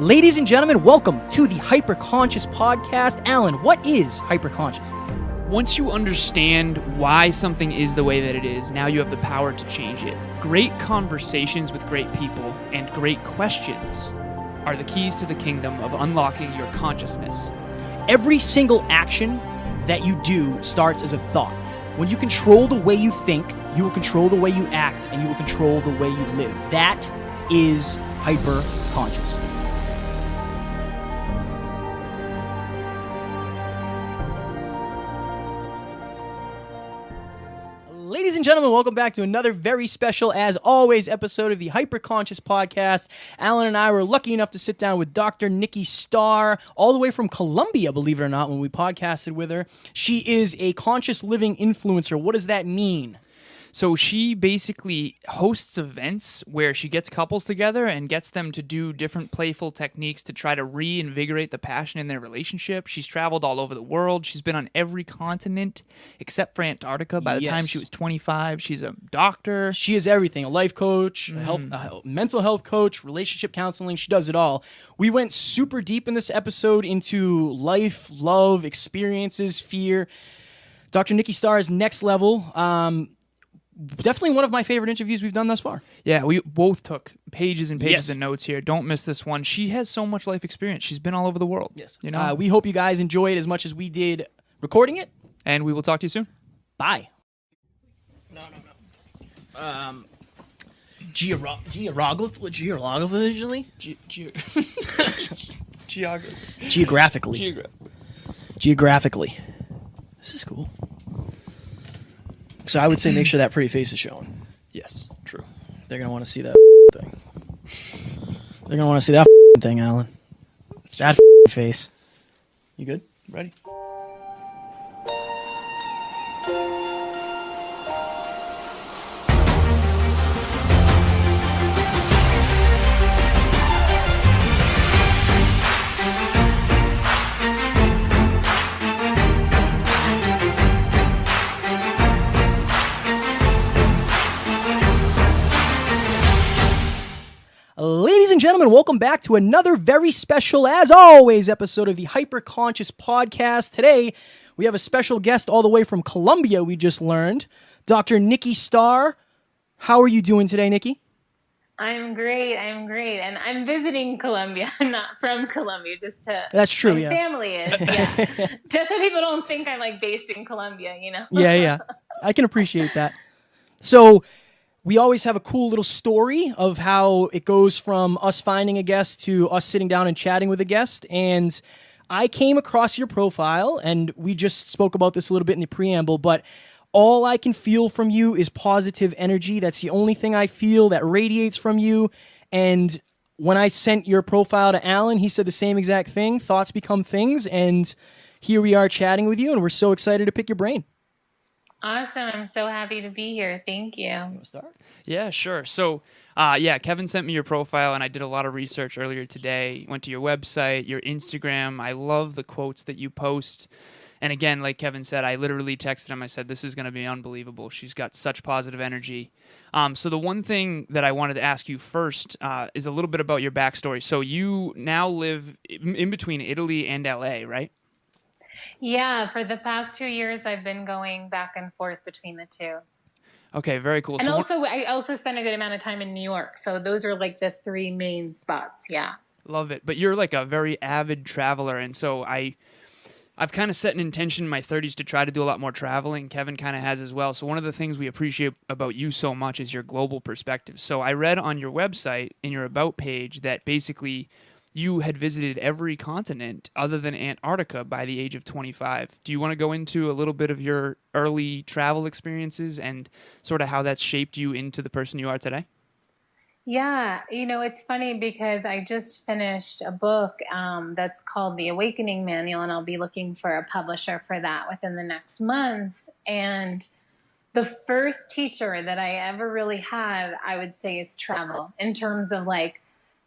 Ladies and gentlemen, welcome to the Hyperconscious Podcast. Alan, what is hyperconscious? Once you understand why something is the way that it is, now you have the power to change it. Great conversations with great people and great questions are the keys to the kingdom of unlocking your consciousness. Every single action that you do starts as a thought. When you control the way you think, you will control the way you act, and you will control the way you live. That is hyperconscious. Ladies and gentlemen, welcome back to another very special, as always, episode of the Hyperconscious Podcast. Alan and I were lucky enough to sit down with Dr. Nikki Starr, all the way from Colombia, believe it or not, when we podcasted with her. She is a conscious living influencer. What does that mean? So she basically hosts events where she gets couples together and gets them to do different playful techniques to try to reinvigorate the passion in their relationship. She's traveled all over the world. She's been on every continent except for Antarctica by the time she was 25. She's a doctor. She is everything, a life coach, a mental health coach, relationship counseling. She does it all. We went super deep in this episode into life, love, experiences, fear. Dr. Nikki Starr is next level. Definitely one of my favorite interviews we've done thus far. Yeah, we both took pages and pages of notes here. Don't miss this one. She has so much life experience. She's been all over the world. Yes. You know? We hope you guys enjoy it as much as we did recording it. And we will talk to you soon. Bye. No. Geographically? Geographically. This is cool. So I would say make sure that pretty face is showing. Yes, true. They're going to want to see that thing. They're going to want to see that thing, Alan. That face. You good? Ready? Ladies and gentlemen, welcome back to another very special, as always, episode of the Hyperconscious Podcast. Today, we have a special guest all the way from Colombia, we just learned, Dr. Nikki Starr. How are you doing today, Nikki? I'm great. And I'm visiting Colombia. I'm not from Colombia, That's true, my family is, yeah. Just so people don't think I'm like based in Colombia, you know? Yeah. I can appreciate that. So, we always have a cool little story of how it goes from us finding a guest to us sitting down and chatting with a guest. And I came across your profile, and we just spoke about this a little bit in the preamble, but all I can feel from you is positive energy. That's the only thing I feel that radiates from you. And when I sent your profile to Alan, he said the same exact thing. Thoughts become things. And here we are chatting with you, and we're so excited to pick your brain. Awesome. I'm so happy to be here. Thank you. You want to start? Yeah, sure. So, Kevin sent me your profile, and I did a lot of research earlier today. Went to your website, your Instagram. I love the quotes that you post. And again, like Kevin said, I literally texted him. I said, this is going to be unbelievable. She's got such positive energy. So the one thing that I wanted to ask you first is a little bit about your backstory. So you now live in between Italy and LA, right? Yeah, for the past 2 years, I've been going back and forth between the two. Okay, very cool. And I also spent a good amount of time in New York. So those are like the three main spots. Yeah. Love it. But you're like a very avid traveler. And so I've kind of set an intention in my 30s to try to do a lot more traveling. Kevin kind of has as well. So one of the things we appreciate about you so much is your global perspective. So I read on your website, in your About page, that basically you had visited every continent other than Antarctica by the age of 25. Do you want to go into a little bit of your early travel experiences and sort of how that's shaped you into the person you are today? Yeah, it's funny because I just finished a book that's called The Awakening Manual, and I'll be looking for a publisher for that within the next months. And the first teacher that I ever really had, I would say, is travel, in terms of like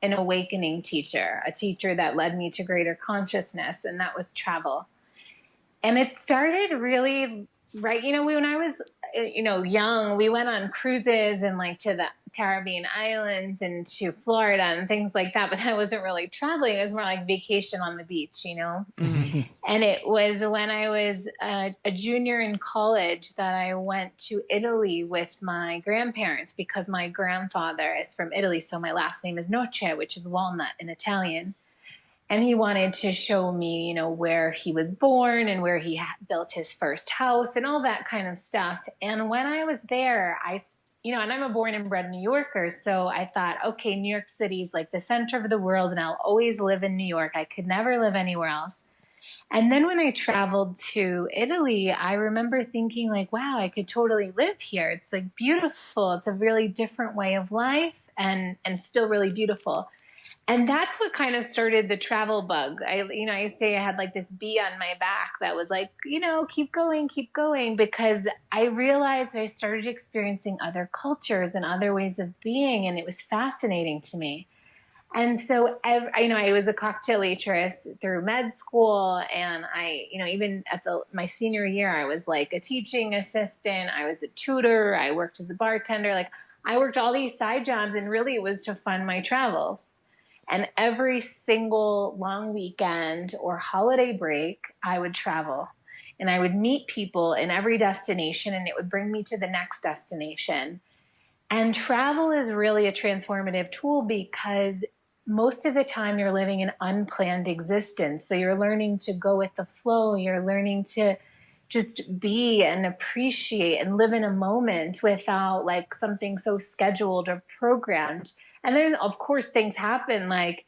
an awakening teacher, a teacher that led me to greater consciousness, and that was travel. And it started really right, when I was young, we went on cruises and like to the Caribbean islands and to Florida and things like that. But that wasn't really traveling. It was more like vacation on the beach, And it was when I was a junior in college that I went to Italy with my grandparents, because my grandfather is from Italy. So my last name is Noce, which is walnut in Italian. And he wanted to show me, where he was born and where he built his first house and all that kind of stuff. And when I was there, and I'm a born and bred New Yorker. So I thought, okay, New York City is like the center of the world and I'll always live in New York. I could never live anywhere else. And then when I traveled to Italy, I remember thinking like, wow, I could totally live here. It's like beautiful. It's a really different way of life and still really beautiful. And that's what kind of started the travel bug. I used to say I had like this bee on my back that was like, keep going, because I realized I started experiencing other cultures and other ways of being, and it was fascinating to me. And so, I was a cocktail waitress through med school, and I, even at my senior year, I was like a teaching assistant, I was a tutor, I worked as a bartender, like I worked all these side jobs, and really it was to fund my travels. And every single long weekend or holiday break, I would travel and I would meet people in every destination, and it would bring me to the next destination. And travel is really a transformative tool because most of the time you're living an unplanned existence. So you're learning to go with the flow. You're learning to just be and appreciate and live in a moment without like something so scheduled or programmed. And then of course things happen, like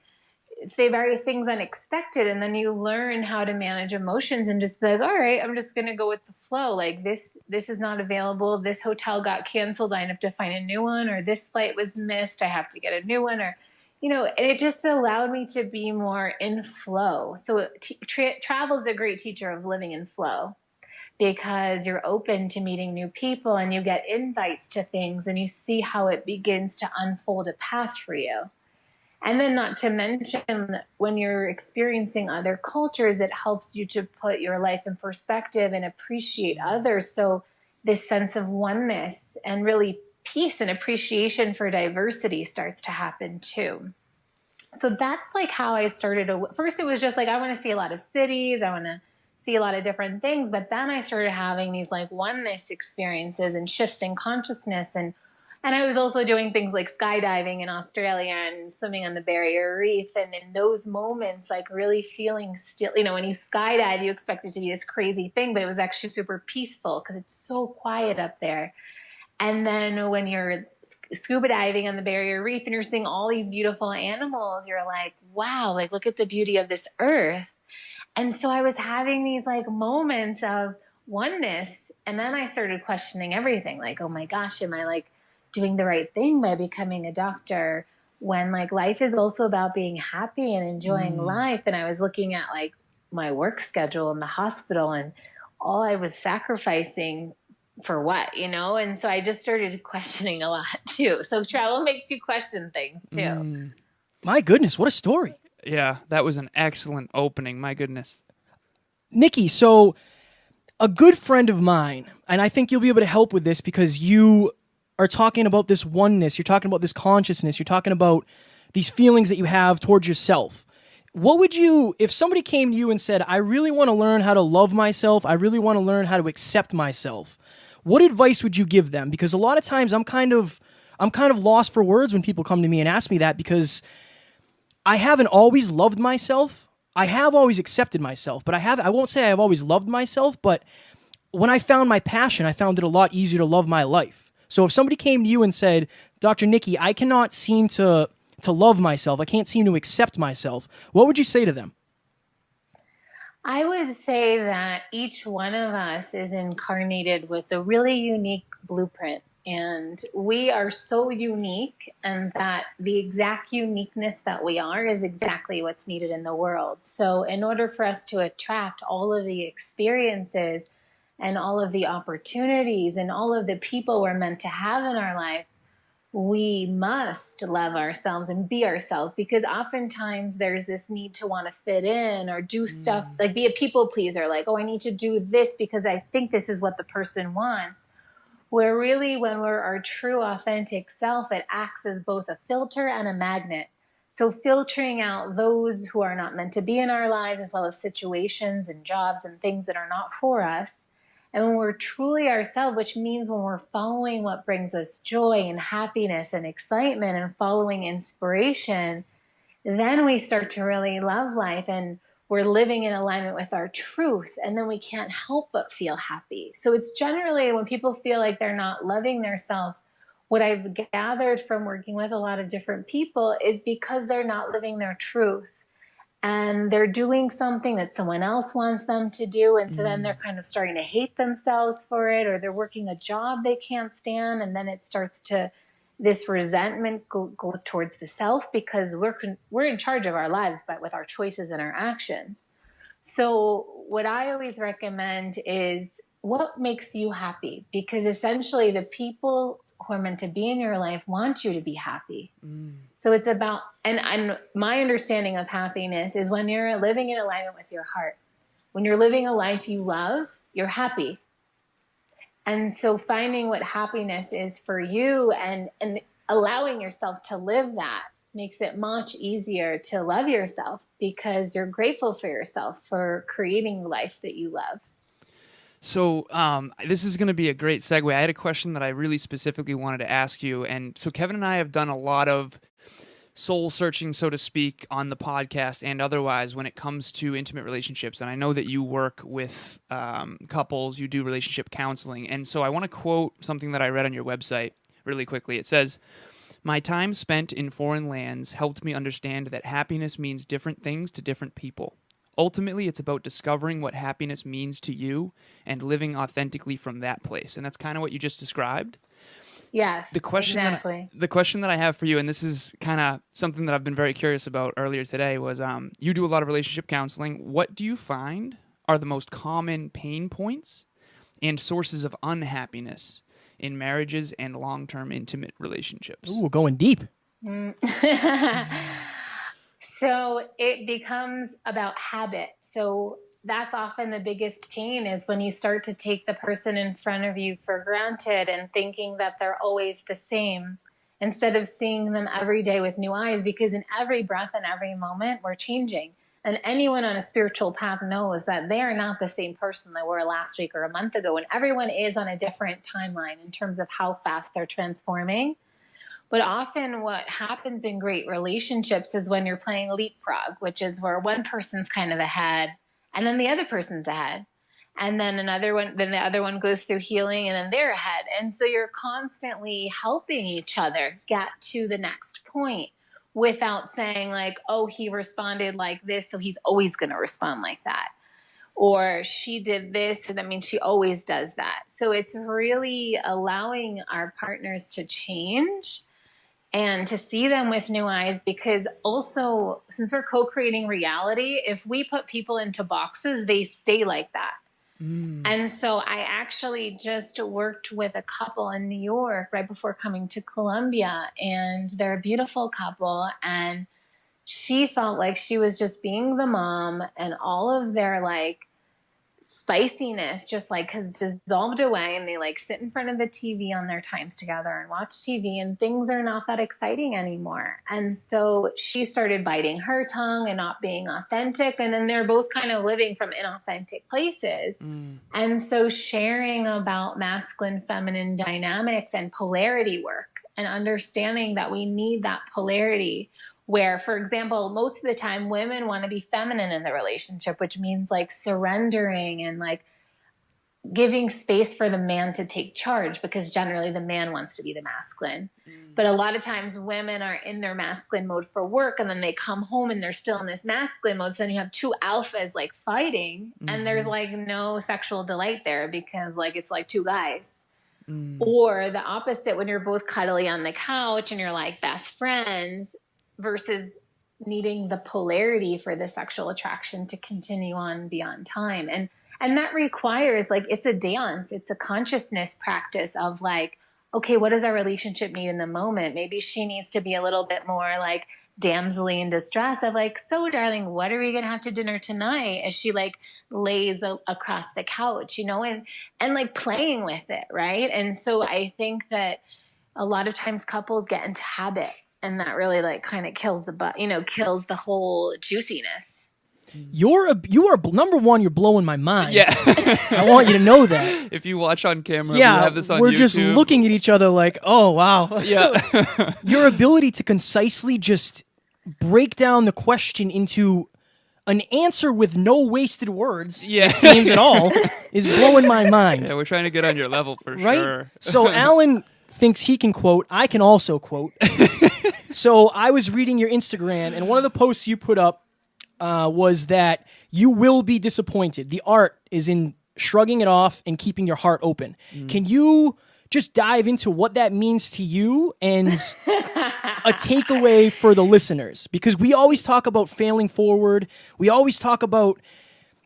say very things unexpected, and then you learn how to manage emotions and just be like, all right, I'm just going to go with the flow. Like this is not available. This hotel got canceled. I have to find a new one, or this flight was missed. I have to get a new one, or, and it just allowed me to be more in flow. So travel is a great teacher of living in flow, because you're open to meeting new people and you get invites to things and you see how it begins to unfold a path for you. And then not to mention, when you're experiencing other cultures, it helps you to put your life in perspective and appreciate others. So this sense of oneness and really peace and appreciation for diversity starts to happen too. So that's like how I started. First, it was just like, I want to see a lot of cities. I want to see a lot of different things. But then I started having these like oneness experiences and shifts in consciousness. And I was also doing things like skydiving in Australia and swimming on the Barrier Reef. And in those moments, like really feeling still, when you skydive, you expect it to be this crazy thing, but it was actually super peaceful because it's so quiet up there. And then when you're scuba diving on the Barrier Reef and you're seeing all these beautiful animals, you're like, wow, like look at the beauty of this earth. And so I was having these like moments of oneness. And then I started questioning everything. Like, oh my gosh, am I like doing the right thing by becoming a doctor, when like life is also about being happy and enjoying life? And I was looking at like my work schedule in the hospital and all I was sacrificing for what, And so I just started questioning a lot too. So travel makes you question things too. My goodness, what a story. Yeah, that was an excellent opening. My goodness. Nikki, so a good friend of mine, and I think you'll be able to help with this because you are talking about this oneness, you're talking about this consciousness, you're talking about these feelings that you have towards yourself. What would you, if somebody came to you and said, I really want to learn how to love myself, I really want to learn how to accept myself, what advice would you give them? Because a lot of times I'm kind of lost for words when people come to me and ask me that, because I haven't always loved myself. I have always accepted myself, but I won't say I've always loved myself, but when I found my passion, I found it a lot easier to love my life. So if somebody came to you and said, Dr. Nikki, I cannot seem to love myself, I can't seem to accept myself, what would you say to them? I would say that each one of us is incarnated with a really unique blueprint. And we are so unique, and that the exact uniqueness that we are is exactly what's needed in the world. So in order for us to attract all of the experiences and all of the opportunities and all of the people we're meant to have in our life, we must love ourselves and be ourselves, because oftentimes there's this need to want to fit in or do stuff, like be a people pleaser, like, oh, I need to do this because I think this is what the person wants. where really when we're our true authentic self, it acts as both a filter and a magnet. So filtering out those who are not meant to be in our lives, as well as situations and jobs and things that are not for us. And when we're truly ourselves, which means when we're following what brings us joy and happiness and excitement and following inspiration, then we start to really love life and we're living in alignment with our truth. And then we can't help but feel happy. So it's generally when people feel like they're not loving themselves, what I've gathered from working with a lot of different people is because they're not living their truth and they're doing something that someone else wants them to do. And so then they're kind of starting to hate themselves for it, or they're working a job they can't stand. And then it starts to, this resentment goes towards the self because we're in charge of our lives, but with our choices and our actions. So what I always recommend is what makes you happy, because essentially the people who are meant to be in your life want you to be happy. So it's about, and my understanding of happiness is when you're living in alignment with your heart. When you're living a life you love, you're happy. And so finding what happiness is for you and allowing yourself to live that makes it much easier to love yourself because you're grateful for yourself for creating the life that you love. So this is going to be a great segue. I had a question that I really specifically wanted to ask you. And so Kevin and I have done a lot of soul searching, so to speak, on the podcast and otherwise when it comes to intimate relationships. And I know that you work with couples, you do relationship counseling. And so I want to quote something that I read on your website really quickly. It says, "My time spent in foreign lands helped me understand that happiness means different things to different people. Ultimately, it's about discovering what happiness means to you and living authentically from that place." And that's kind of what you just described. Yes, exactly. The question that I have for you, and this is kind of something that I've been very curious about earlier today, was you do a lot of relationship counseling. What do you find are the most common pain points and sources of unhappiness in marriages and long-term intimate relationships? Ooh, going deep. So it becomes about habit. So that's often the biggest pain is when you start to take the person in front of you for granted and thinking that they're always the same instead of seeing them every day with new eyes, because in every breath and every moment we're changing. And anyone on a spiritual path knows that they are not the same person they were last week or a month ago. And everyone is on a different timeline in terms of how fast they're transforming. But often what happens in great relationships is when you're playing leapfrog, which is where one person's kind of ahead and then the other person's ahead. And then the other one goes through healing and then they're ahead. And so you're constantly helping each other get to the next point without saying like, oh, he responded like this, so he's always going to respond like that. Or she did this, so that means she always does that. So it's really allowing our partners to change and to see them with new eyes, because also since we're co-creating reality, if we put people into boxes, they stay like that. And so I actually just worked with a couple in New York right before coming to Colombia, and they're a beautiful couple, and she felt like she was just being the mom and all of their like spiciness just like has dissolved away, and they like sit in front of the TV on their times together and watch TV, and things are not that exciting anymore. And so she started biting her tongue and not being authentic, and then they're both kind of living from inauthentic places. And so sharing about masculine feminine dynamics and polarity work and understanding that we need that polarity, where, for example, most of the time women want to be feminine in the relationship, which means like surrendering and like giving space for the man to take charge, because generally the man wants to be the masculine. But a lot of times women are in their masculine mode for work, and then they come home and they're still in this masculine mode. So then you have two alphas like fighting, and there's like no sexual delight there because like it's like two guys. Or the opposite, when you're both cuddly on the couch and you're like best friends, versus needing the polarity for the sexual attraction to continue on beyond time. And that requires like, it's a dance, it's a consciousness practice of like, okay, what does our relationship need in the moment? Maybe she needs to be a little bit more like damselly in distress of like, so darling, what are we going to have to dinner tonight? As she like lays across the couch, and like playing with it. Right. And so I think that a lot of times couples get into habit, and that really like kind of kills kills the whole juiciness. You are number one. You're blowing my mind. Yeah. I want you to know that. If you watch on camera, Yeah, we have this on we're YouTube. just looking at each other like, oh wow. Yeah. Your ability to concisely just break down the question into an answer with no wasted words, it seems at all, is blowing my mind. Yeah, we're trying to get on your level for right? sure. So Alan thinks he can quote. I can also quote. So I was reading your Instagram, and one of the posts you put up was that you will be disappointed. The art is in shrugging it off and keeping your heart open. Can you just dive into what that means to you and a takeaway for the listeners? Because we always talk about failing forward. We always talk about...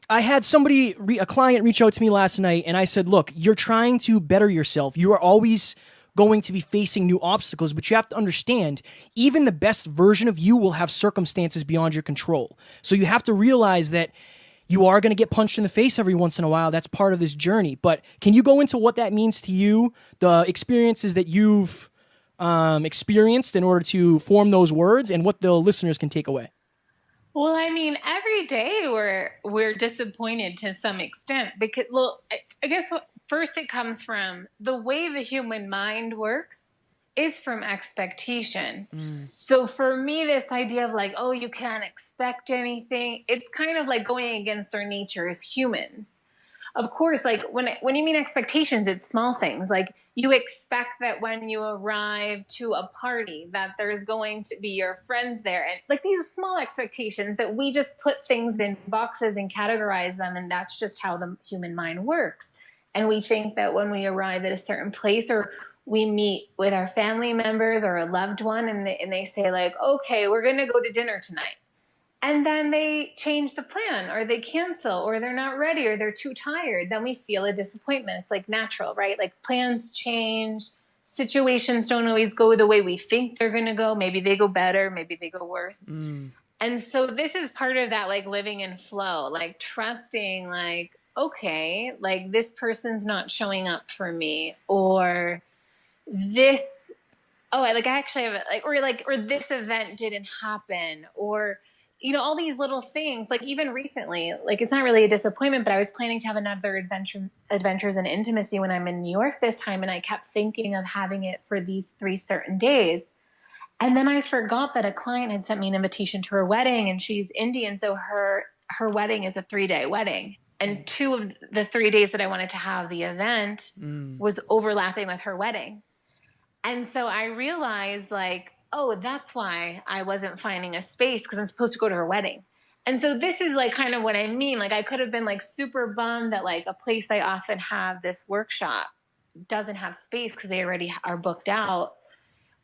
I had a client reach out to me last night, and I said, look, you're trying to better yourself. You are always going to be facing new obstacles, but you have to understand, even the best version of you will have circumstances beyond your control. So you have to realize that you are going to get punched in the face every once in a while. That's part of this journey. But can you go into what that means to you, the experiences that you've experienced in order to form those words, and what the listeners can take away? Well, I mean, every day we're disappointed to some extent because, well, I guess first it comes from the way the human mind works is from expectation. So for me, this idea of like, oh, you can't expect anything, it's kind of like going against our nature as humans. Of course, like when you mean expectations, it's small things. Like you expect that when you arrive to a party that there's going to be your friends there. And like these small expectations that we just put things in boxes and categorize them. And that's just how the human mind works. And we think that when we arrive at a certain place or we meet with our family members or a loved one and they say like, okay, we're going to go to dinner tonight. And then they change the plan or they cancel or they're not ready or they're too tired. Then we feel a disappointment. It's like natural, right? Like plans change. Situations don't always go the way we think they're going to go. Maybe they go better. Maybe they go worse. And so this is part of that, like living in flow, like trusting, like, okay, like this person's not showing up for me or this, I actually have it, or this event didn't happen or, all these little things, like even recently, like it's not really a disappointment, but I was planning to have another adventures in intimacy when I'm in New York this time. And I kept thinking of having it for these 3 certain days. And then I forgot that a client had sent me an invitation to her wedding and she's Indian. So her wedding is a 3-day wedding. And 2 of the 3 days that I wanted to have the event was overlapping with her wedding. And so I realized like, oh, that's why I wasn't finding a space because I'm supposed to go to her wedding. And so this is like kind of what I mean. Like I could have been like super bummed that like a place I often have this workshop doesn't have space because they already are booked out.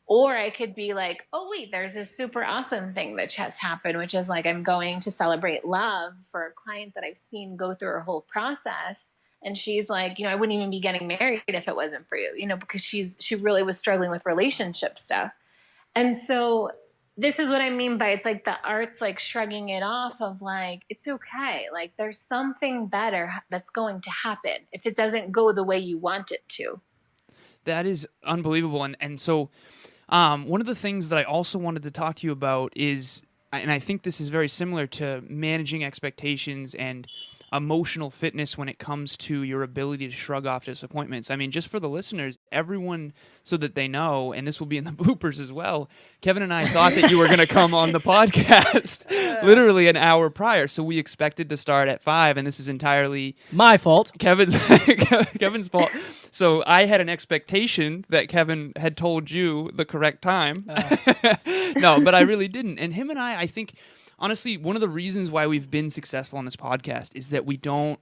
Or I could be like, oh, wait, there's this super awesome thing that has happened, which is like I'm going to celebrate love for a client that I've seen go through her whole process. And she's like, I wouldn't even be getting married if it wasn't for you, because she really was struggling with relationship stuff. And so this is what I mean by it's like the art's like shrugging it off of like, it's okay. Like there's something better that's going to happen if it doesn't go the way you want it to. That is unbelievable. And so one of the things that I also wanted to talk to you about is, and I think this is very similar to managing expectations and emotional fitness when it comes to your ability to shrug off disappointments. I mean, just for the listeners, everyone, so that they know, and this will be in the bloopers as well, Kevin and I thought that you were going to come on the podcast literally an hour prior. So we expected to start at 5, and this is entirely my fault. Kevin's fault. So I had an expectation that Kevin had told you the correct time. No, but I really didn't. And him and I think, honestly, one of the reasons why we've been successful on this podcast is that we don't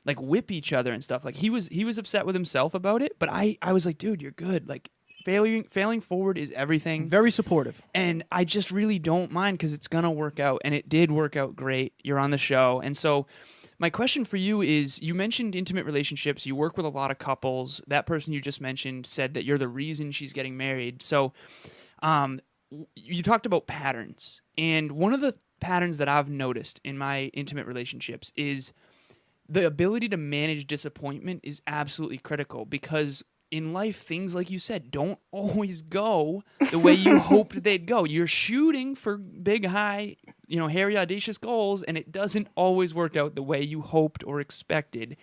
like whip each other and stuff. Like he was upset with himself about it, but I was like, dude, you're good. Like failing forward is everything. Very supportive. And I just really don't mind because it's gonna work out, and it did work out great. You're on the show. And so my question for you is, you mentioned intimate relationships. You work with a lot of couples. That person you just mentioned said that you're the reason she's getting married. So you talked about patterns, and one of the patterns that I've noticed in my intimate relationships is the ability to manage disappointment is absolutely critical, because in life, things, like you said, don't always go the way you hoped they'd go. You're shooting for big, high, hairy, audacious goals, and it doesn't always work out the way you hoped or expected.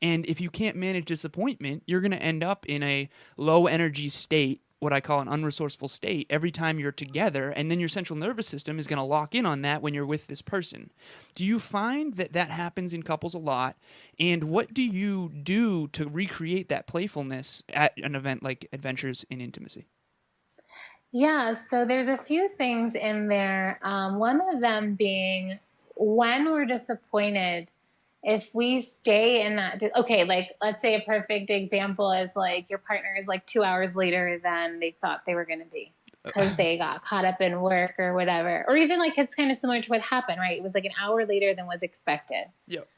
And if you can't manage disappointment, you're going to end up in a low energy state, what I call an unresourceful state, every time you're together, and then your central nervous system is going to lock in on that when you're with this person. Do you find that that happens in couples a lot? And what do you do to recreate that playfulness at an event like Adventures in Intimacy? Yeah, so there's a few things in there. One of them being, when we're disappointed, if we stay in that, okay, like let's say a perfect example is like your partner is like 2 hours later than they thought they were going to be because they got caught up in work or whatever. Or even like it's kind of similar to what happened, right? It was like an hour later than was expected. Yep.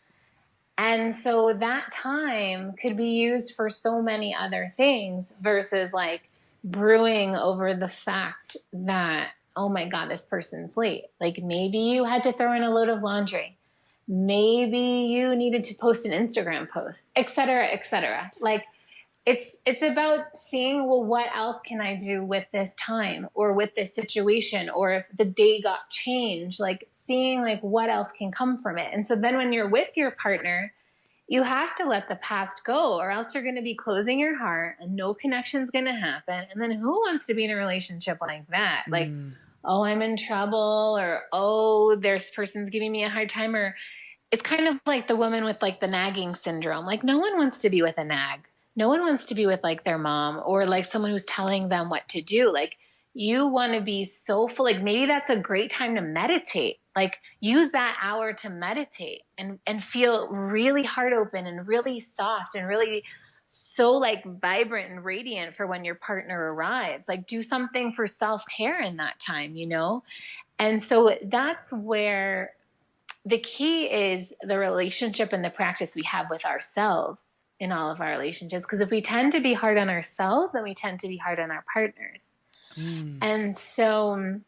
And so that time could be used for so many other things versus like brewing over the fact that, oh my God, this person's late. Like maybe you had to throw in a load of laundry. Maybe you needed to post an Instagram post, et cetera, et cetera. Like it's about seeing, well, what else can I do with this time or with this situation? Or if the day got changed, like seeing like what else can come from it. And so then when you're with your partner, you have to let the past go, or else you're going to be closing your heart and no connection's going to happen. And then who wants to be in a relationship like that? Like, oh, I'm in trouble, or, oh, this person's giving me a hard time, or it's kind of like the woman with like the nagging syndrome. Like no one wants to be with a nag. No one wants to be with like their mom or like someone who's telling them what to do. Like you want to be so full. Like maybe that's a great time to meditate. Like use that hour to meditate and feel really heart open and really soft and really so like vibrant and radiant for when your partner arrives. Like do something for self-care in that time, And so that's where the key is the relationship and the practice we have with ourselves in all of our relationships. Because if we tend to be hard on ourselves, then we tend to be hard on our partners. And so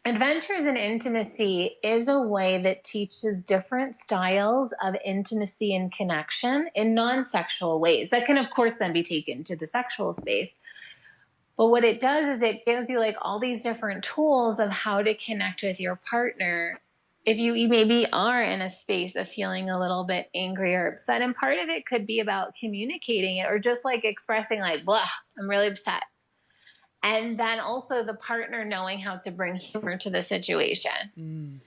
Adventures in Intimacy is a way that teaches different styles of intimacy and connection in non-sexual ways. That can, of course, then be taken to the sexual space. But what it does is it gives you like all these different tools of how to connect with your partner if you maybe are in a space of feeling a little bit angry or upset. And part of it could be about communicating it or just like expressing like, blah, I'm really upset. And then also the partner knowing how to bring humor to the situation.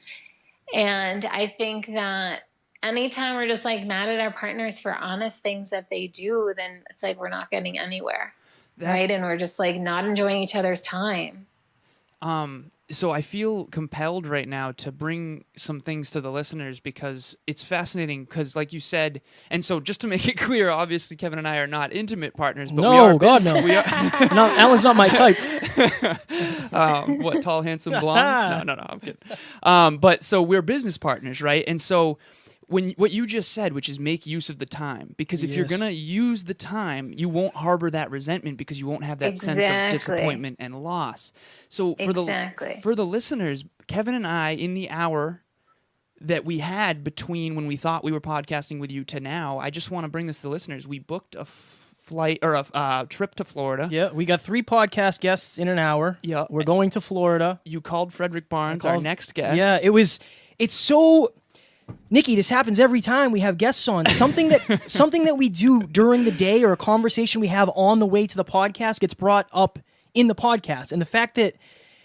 And I think that anytime we're just like mad at our partners for honest things that they do, then it's like we're not getting anywhere. Right? And we're just like not enjoying each other's time. So I feel compelled right now to bring some things to the listeners because it's fascinating because like you said, and so just to make it clear, obviously Kevin and I are not intimate partners, but we are. God, no. We are. No, Alan's not my type. What, tall, handsome blondes? No, I'm kidding. But so we're business partners, right? And so what you just said, which is make use of the time, because if you're gonna use the time, you won't harbor that resentment because you won't have that sense of disappointment and loss. So for the listeners, Kevin and I, in the hour that we had between when we thought we were podcasting with you to now, I just want to bring this to the listeners. We booked a flight or a trip to Florida. Yeah, we got 3 podcast guests in an hour. Yeah, we're going to Florida. You called Frederick Barnes, our next guest. Yeah, it's so. Nikki, this happens every time we have guests on. Something that we do during the day or a conversation we have on the way to the podcast gets brought up in the podcast. And the fact that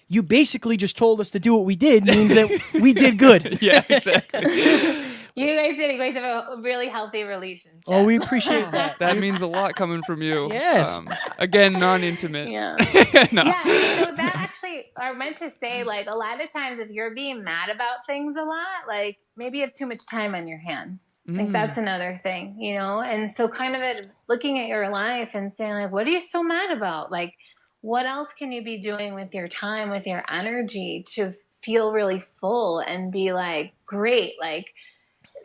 you basically just told us to do what we did means that we did good. Yeah, exactly. You guys have a really healthy relationship. Oh, we appreciate that. That means a lot coming from you. Yes. Again, non-intimate. Yeah. No. Yeah. So that actually, I meant to say, like, a lot of times if you're being mad about things a lot, like, maybe you have too much time on your hands. Like, that's another thing, And so kind of looking at your life and saying, like, what are you so mad about? Like, what else can you be doing with your time, with your energy to feel really full and be like, great, like,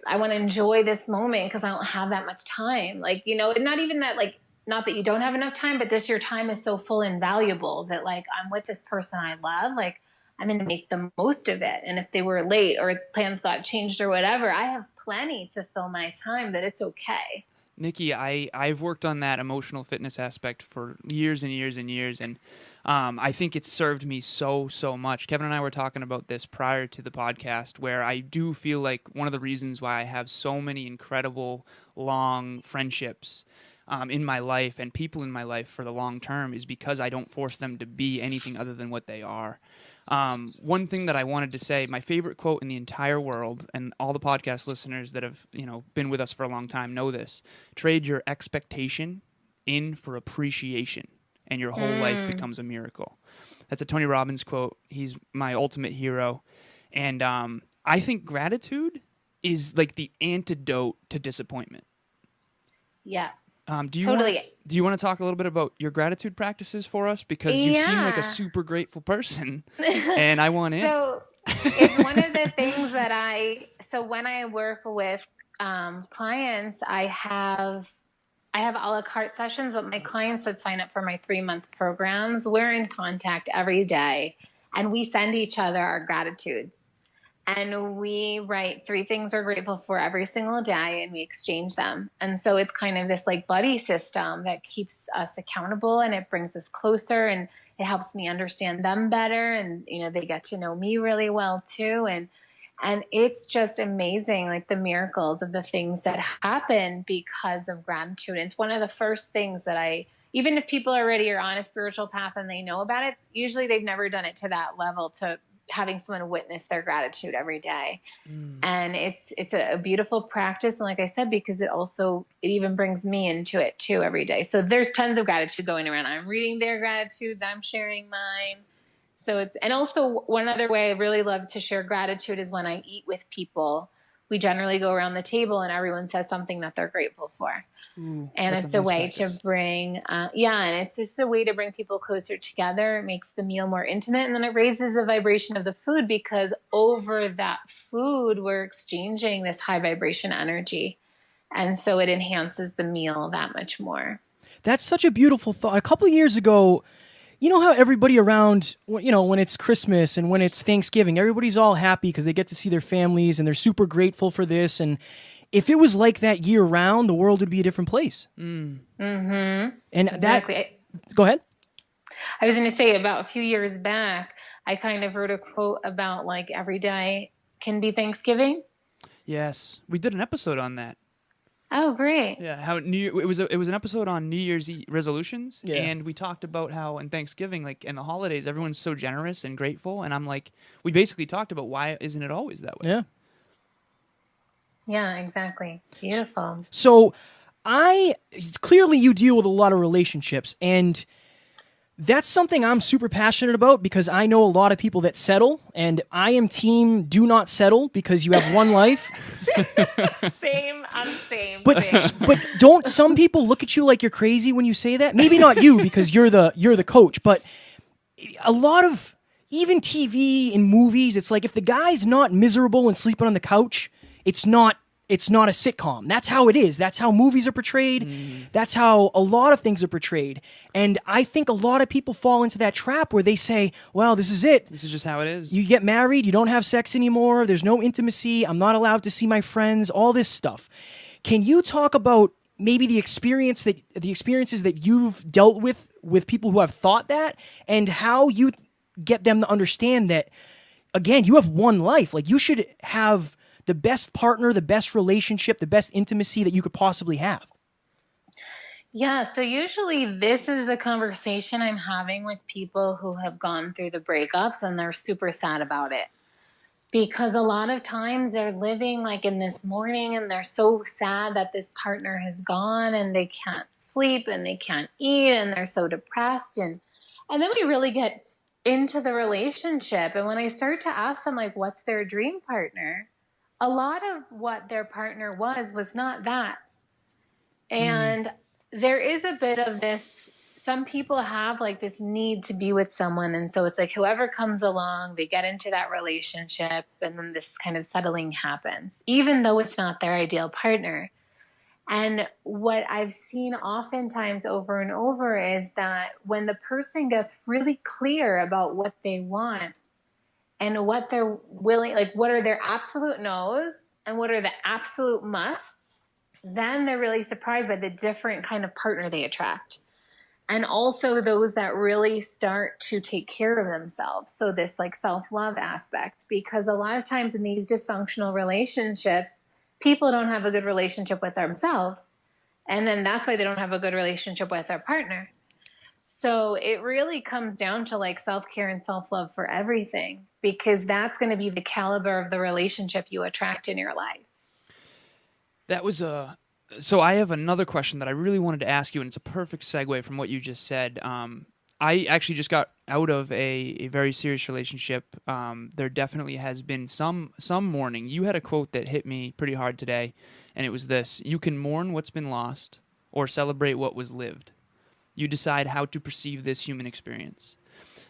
I want to enjoy this moment because I don't have that much time. Like, not even that, like, not that you don't have enough time, but your time is so full and valuable that like, I'm with this person I love, like I'm going to make the most of it. And if they were late or plans got changed or whatever, I have plenty to fill my time, that it's okay. Nikki, I've worked on that emotional fitness aspect for years and years and years, and I think it's served me so much. Kevin and I were talking about this prior to the podcast, where I do feel like one of the reasons why I have so many incredible long friendships in my life and people in my life for the long term is because I don't force them to be anything other than what they are. One thing that I wanted to say, my favorite quote in the entire world, and all the podcast listeners that have, been with us for a long time know this: trade your expectation in for appreciation, and your whole life becomes a miracle. That's a Tony Robbins quote. He's my ultimate hero. And I think gratitude is like the antidote to disappointment. Yeah. Do you totally. want to talk a little bit about your gratitude practices for us? Because you seem like a super grateful person, and I want in. So it's one of the things that when I work with clients, I have a la carte sessions, but my clients that sign up for my 3-month programs, we're in contact every day, and we send each other our gratitudes. And we write 3 things we're grateful for every single day, and we exchange them. And so it's kind of this like buddy system that keeps us accountable, and it brings us closer, and it helps me understand them better. And, they get to know me really well too. And it's just amazing, like the miracles of the things that happen because of gratitude. And it's one of the first things that even if people already are on a spiritual path and they know about it, usually they've never done it to that level, to having someone witness their gratitude every day. And it's a beautiful practice. And like I said, because it even brings me into it too every day. So there's tons of gratitude going around. I'm reading their gratitude, I'm sharing mine. And also one other way I really love to share gratitude is when I eat with people. We generally go around the table and everyone says something that they're grateful for. And it's a way to bring, and it's just a way to bring people closer together. It makes the meal more intimate, and then it raises the vibration of the food, because over that food, we're exchanging this high vibration energy. And so it enhances the meal that much more. That's such a beautiful thought. A couple of years ago, you know how everybody around, when it's Christmas and when it's Thanksgiving, everybody's all happy because they get to see their families and they're super grateful for this. And if it was like that year round, the world would be a different place. Mm-hmm. And exactly. Go ahead. I was going to say, about a few years back, I kind of wrote a quote about like every day can be Thanksgiving. Yes, we did an episode on that. Oh, great. Yeah, how it was an episode on New Year's Eve resolutions, and we talked about how in Thanksgiving, like in the holidays, everyone's so generous and grateful, and I'm like, we basically talked about why isn't it always that way? Yeah. Yeah, exactly. Beautiful. So clearly you deal with a lot of relationships, and that's something I'm super passionate about because I know a lot of people that settle, and I am team do not settle because you have one life. Same, I'm same. But don't some people look at you like you're crazy when you say that? Maybe not you because you're the coach, but a lot of even TV and movies, it's like if the guy's not miserable and sleeping on the couch, it's not a sitcom. That's how it is. That's how movies are portrayed. That's how a lot of things are portrayed. And I think a lot of people fall into that trap where they say, well, this is it. This is just how it is. You get married, you don't have sex anymore, there's no intimacy, I'm not allowed to see my friends, all this stuff. Can you talk about maybe the experiences that you've dealt with people who have thought that, and how you get them to understand that, again, you have one life. Like, you should have the best partner, the best relationship, the best intimacy that you could possibly have. Yeah, so usually this is the conversation I'm having with people who have gone through the breakups and they're super sad about it. Because a lot of times they're living like in this mourning and they're so sad that this partner has gone and they can't sleep and they can't eat and they're so depressed. And then we really get into the relationship. And when I start to ask them, like, what's their dream partner? A lot of what their partner was not that. And there is a bit of this, some people have like this need to be with someone. And so it's like whoever comes along, they get into that relationship, and then this kind of settling happens, even though it's not their ideal partner. And what I've seen oftentimes over and over is that when the person gets really clear about what they want and what they're willing, like what are their absolute no's and what are the absolute musts, then they're really surprised by the different kind of partner they attract. And also those that really start to take care of themselves. So this like self-love aspect, because a lot of times in these dysfunctional relationships, people don't have a good relationship with themselves. And then that's why they don't have a good relationship with their partner. So it really comes down to like self-care and self-love for everything, because that's going to be the caliber of the relationship you attract in your life. That was so I have another question that I really wanted to ask you, and it's a perfect segue from what you just said. I actually just got out of a very serious relationship. There definitely has been some mourning. You had a quote that hit me pretty hard today, and it was this: "You can mourn what's been lost or celebrate what was lived. You decide how to perceive this human experience."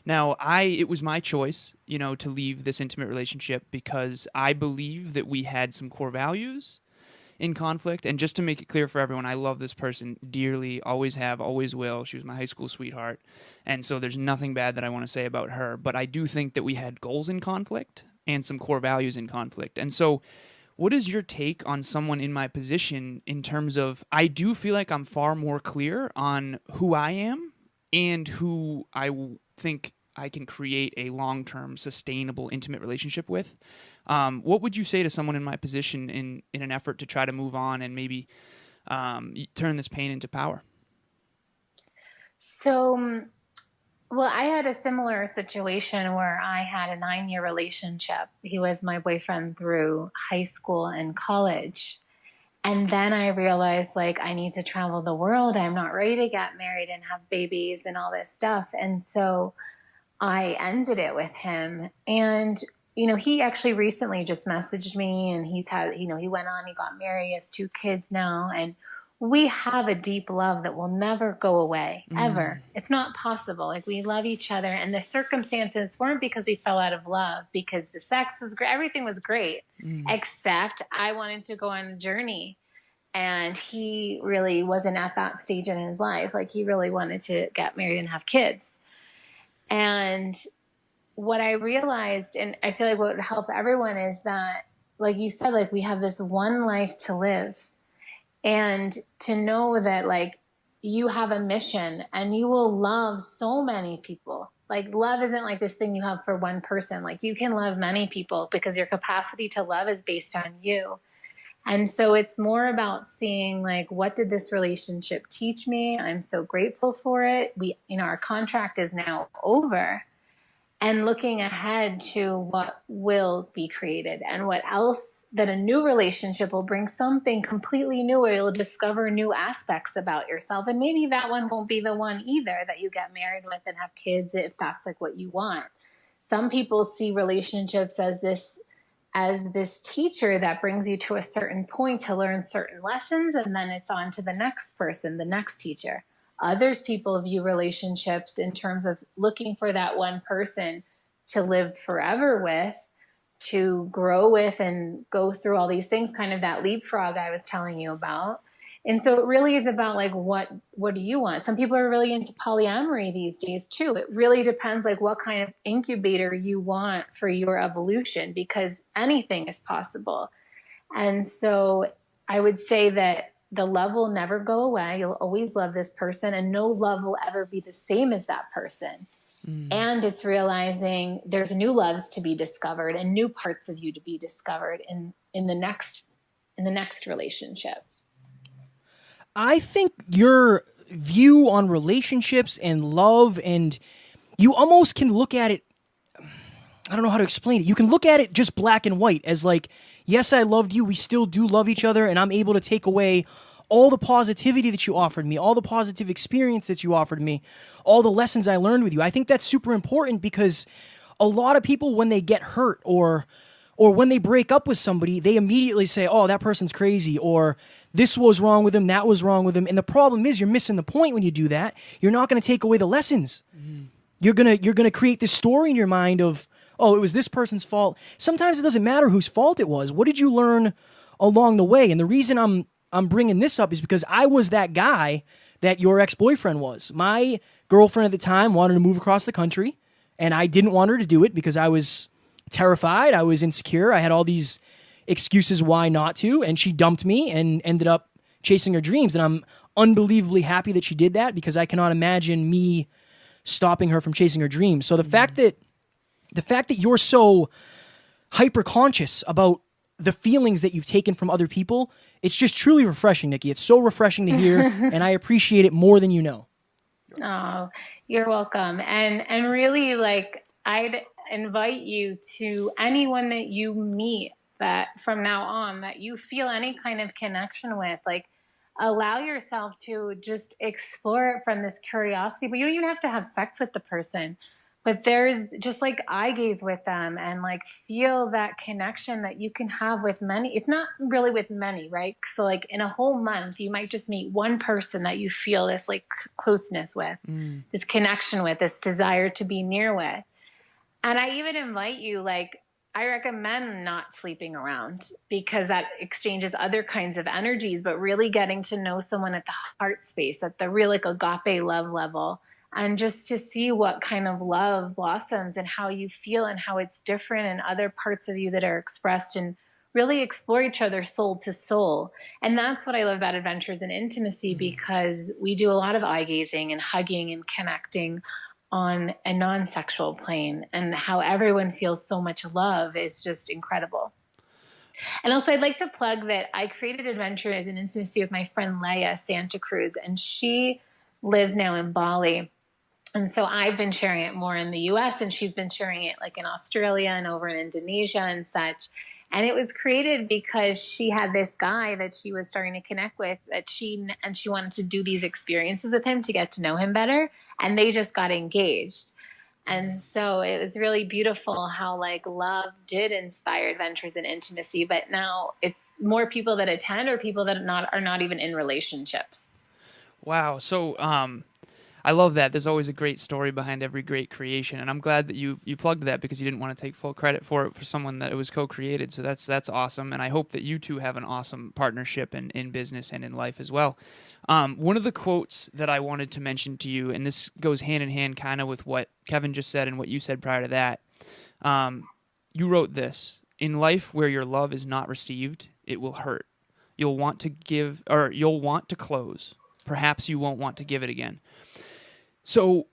Now, it was my choice, to leave this intimate relationship because I believe that we had some core values in conflict. And just to make it clear for everyone, I love this person dearly, always have, always will. She was my high school sweetheart. And so there's nothing bad that I want to say about her. But I do think that we had goals in conflict and some core values in conflict. And so what is your take on someone in my position in terms of, I do feel like I'm far more clear on who I am and who think I can create a long-term, sustainable, intimate relationship with. What would you say to someone in my position in an effort to try to move on and maybe turn this pain into power? So, well, I had a similar situation where I had a 9-year relationship. He was my boyfriend through high school and college. And then I realized, like, I need to travel the world. I'm not ready to get married and have babies and all this stuff. And so I ended it with him. And, he actually recently just messaged me, and he went on, he got married, he has 2 kids now. And we have a deep love that will never go away, ever. It's not possible. Like, we love each other. And the circumstances weren't because we fell out of love, because the sex was great. Everything was great, except I wanted to go on a journey. And he really wasn't at that stage in his life. Like, he really wanted to get married and have kids. And what I realized, and I feel like what would help everyone, is that, like you said, like, we have this one life to live. And to know that, like, you have a mission and you will love so many people. Like, love isn't like this thing you have for one person. Like, you can love many people because your capacity to love is based on you. And so it's more about seeing, like, what did this relationship teach me? I'm so grateful for it. Our contract is now over. And looking ahead to what will be created and what else, that a new relationship will bring something completely new, where you'll discover new aspects about yourself. And maybe that one won't be the one either that you get married with and have kids, if that's like what you want. Some people see relationships as this teacher that brings you to a certain point to learn certain lessons, and then it's on to the next person, the next teacher. Others people view relationships in terms of looking for that one person to live forever with, to grow with, and go through all these things, kind of that leapfrog I was telling you about. And so it really is about, like, what do you want? Some people are really into polyamory these days too. It really depends, like, what kind of incubator you want for your evolution, because anything is possible. And so I would say that the love will never go away. You'll always love this person, and no love will ever be the same as that person. And it's realizing there's new loves to be discovered and new parts of you to be discovered in the next relationship. I think your view on relationships and love, and you almost can look at it, I don't know how to explain it. You can look at it just black and white as, like, yes, I loved you, we still do love each other, and I'm able to take away all the positivity that you offered me, all the positive experience that you offered me, all the lessons I learned with you. I think that's super important, because a lot of people, when they get hurt or when they break up with somebody, they immediately say, oh, that person's crazy, or this was wrong with him, that was wrong with him. And the problem is, you're missing the point when you do that. You're not going to take away the lessons. You're gonna create this story in your mind of, oh, it was this person's fault. Sometimes it doesn't matter whose fault it was. What did you learn along the way? And the reason I'm I'm bringing this up is because I was that guy that your ex-boyfriend was. My girlfriend at the time wanted to move across the country, and I didn't want her to do it because I was terrified. I was insecure. I had all these excuses why not to, and she dumped me and ended up chasing her dreams. And I'm unbelievably happy that she did that because I cannot imagine me stopping her from chasing her dreams. So the fact that you're so hyper conscious about the feelings that you've taken from other people, it's just truly refreshing, Nikki. It's so refreshing to hear, and I appreciate it more than you know. Oh, you're welcome. And really, like, I'd invite you to anyone that you meet that from now on that you feel any kind of connection with, like, allow yourself to just explore it from this curiosity. But you don't even have to have sex with the person. But there's just like eye gaze with them and like feel that connection that you can have with many. It's not really with many, right? So like in a whole month, you might just meet one person that you feel this like closeness with, this connection with, this desire to be near with. And I even invite you, like, I recommend not sleeping around because that exchanges other kinds of energies, but really getting to know someone at the heart space, at the real like agape love level. And just to see what kind of love blossoms and how you feel and how it's different and other parts of you that are expressed, and really explore each other soul to soul. And that's what I love about Adventures in Intimacy, because we do a lot of eye gazing and hugging and connecting on a non-sexual plane, and how everyone feels so much love is just incredible. And also I'd like to plug that I created Adventures in Intimacy with my friend Leia Santa Cruz, and she lives now in Bali. And so I've been sharing it more in the US, and she's been sharing it like in Australia and over in Indonesia and such. And it was created because she had this guy that she was starting to connect with, that she wanted to do these experiences with him to get to know him better. And they just got engaged. And so it was really beautiful how like love did inspire Adventures in Intimacy, but now it's more people that attend or people that are not even in relationships. Wow. So, I love that. There's always a great story behind every great creation, and I'm glad that you plugged that because you didn't want to take full credit for it for someone that it was co-created. So that's awesome, and I hope that you two have an awesome partnership in business and in life as well. One of the quotes that I wanted to mention to you, and this goes hand in hand kind of with what Kevin just said and what you said prior to that. You wrote this: "In life where your love is not received, it will hurt. You'll want to give, or you'll want to close. Perhaps you won't want to give it again." So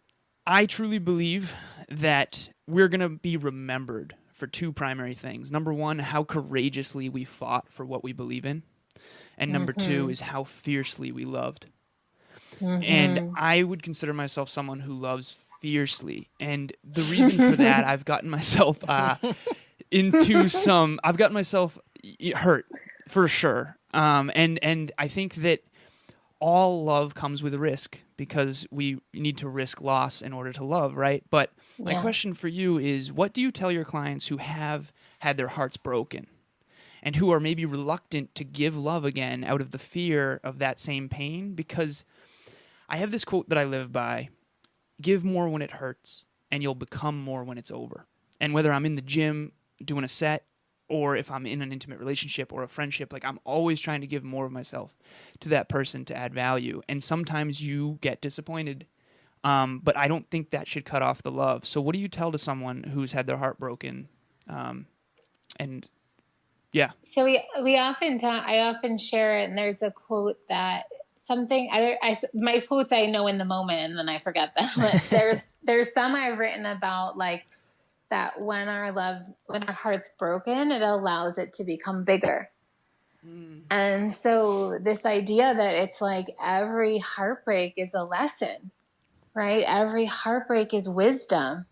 I truly believe that we're going to be remembered for two primary things. Number one, how courageously we fought for what we believe in. And number two is how fiercely we loved. And I would consider myself someone who loves fiercely. And the reason for that, I've gotten myself I've gotten myself hurt for sure. And I think that all love comes with a risk, because we need to risk loss in order to love, right? But my question for you is, what do you tell your clients who have had their hearts broken and who are maybe reluctant to give love again out of the fear of that same pain? Because I have this quote that I live by: give more when it hurts, and you'll become more when it's over. And whether I'm in the gym doing a set, or if I'm in an intimate relationship or a friendship, like, I'm always trying to give more of myself to that person to add value. And sometimes you get disappointed, but I don't think that should cut off the love. So what do you tell to someone who's had their heart broken? And yeah. So we often talk, I often share it, and there's a quote that something, my quotes I know in the moment and then I forget them, but there's some I've written about, like, that when our heart's broken, it allows it to become bigger. And so this idea that it's like every heartbreak is a lesson, right? Every heartbreak is wisdom.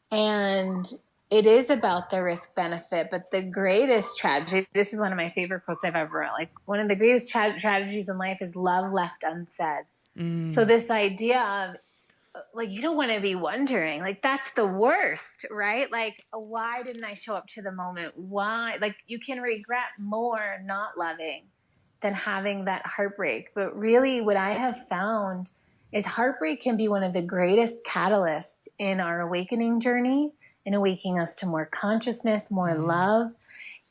And it is about the risk benefit, but the greatest tragedy, this is one of my favorite quotes I've ever wrote, like, one of the greatest tragedies in life is love left unsaid. So this idea of, like, you don't want to be wondering, like, that's the worst, right? Like, why didn't I show up to the moment? Why? Like, you can regret more not loving than having that heartbreak. But really what I have found is heartbreak can be one of the greatest catalysts in our awakening journey, in awakening us to more consciousness, more love.